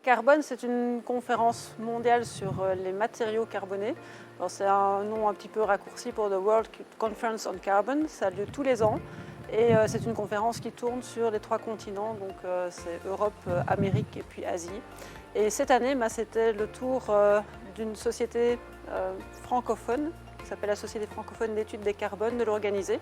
Carbone, c'est une conférence mondiale sur les matériaux carbonés. C'est un nom un petit peu raccourci pour The World Conference on Carbon. Ça a lieu tous les ans et c'est une conférence qui tourne sur les 3 continents, donc c'est Europe, Amérique et puis Asie. Et cette année, c'était le tour d'une société francophone qui s'appelle la Société francophone d'études des carbones de l'organiser.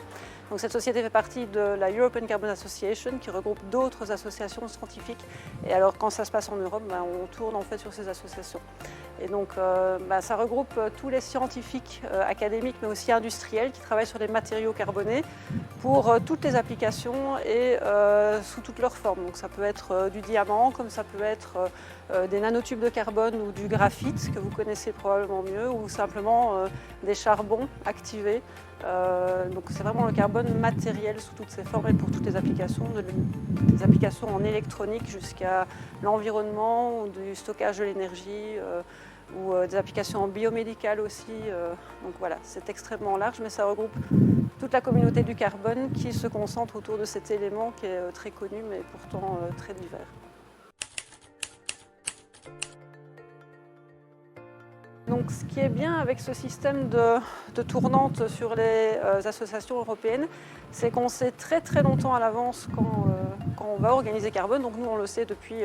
Donc cette société fait partie de la European Carbon Association qui regroupe d'autres associations scientifiques. Et alors quand ça se passe en Europe, on tourne en fait sur ces associations. Et donc ça regroupe tous les scientifiques académiques mais aussi industriels qui travaillent sur les matériaux carbonés pour toutes les applications et sous toutes leurs formes. Donc ça peut être du diamant, comme ça peut être des nanotubes de carbone ou du graphite que vous connaissez probablement mieux, ou simplement des charbons activés. Donc c'est vraiment le carbone matériel sous toutes ses formes et pour toutes les applications, des applications en électronique jusqu'à l'environnement ou du stockage de l'énergie ou des applications en biomédical aussi. Donc voilà, c'est extrêmement large, mais ça regroupe toute la communauté du carbone qui se concentre autour de cet élément qui est très connu mais pourtant très divers. Donc, ce qui est bien avec ce système de tournante sur les associations européennes, c'est qu'on sait très longtemps à l'avance quand on va organiser Carbone. Donc nous, on le sait depuis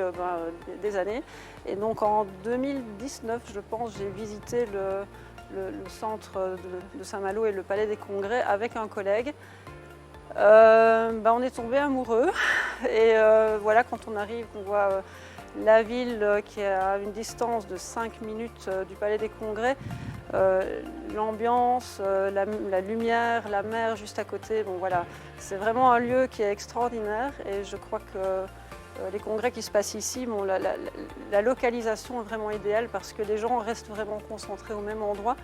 des années. Et donc en 2019, je pense, j'ai visité le centre de Saint-Malo et le palais des congrès avec un collègue. On est tombé amoureux. Et voilà, quand on arrive, on voit la ville qui est à une distance de 5 minutes du Palais des Congrès, l'ambiance, la lumière, la mer juste à côté, voilà, c'est vraiment un lieu qui est extraordinaire et je crois que les congrès qui se passent ici, la localisation est vraiment idéale parce que les gens restent vraiment concentrés au même endroit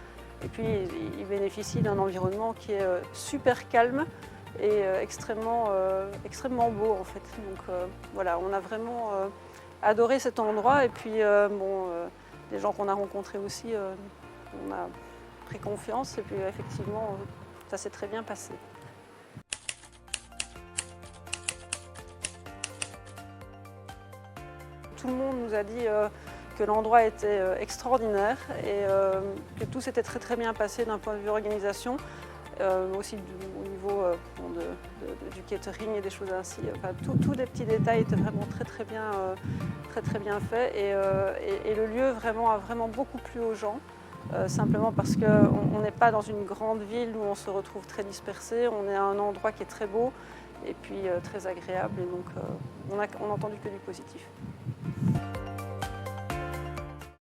et puis ils bénéficient d'un environnement qui est super calme et extrêmement beau en fait. Donc voilà, on a vraiment adoré cet endroit et puis les gens qu'on a rencontrés aussi, on a pris confiance et puis effectivement ça s'est très bien passé. Tout le monde nous a dit que l'endroit était extraordinaire et que tout s'était très bien passé d'un point de vue organisation. Aussi au niveau du catering et des choses ainsi. Tous les petits détails étaient vraiment très bien faits et le lieu a vraiment beaucoup plu aux gens. Simplement parce qu'on n'est pas dans une grande ville où on se retrouve très dispersé, on est à un endroit qui est très beau et puis très agréable et donc on n'a entendu que du positif.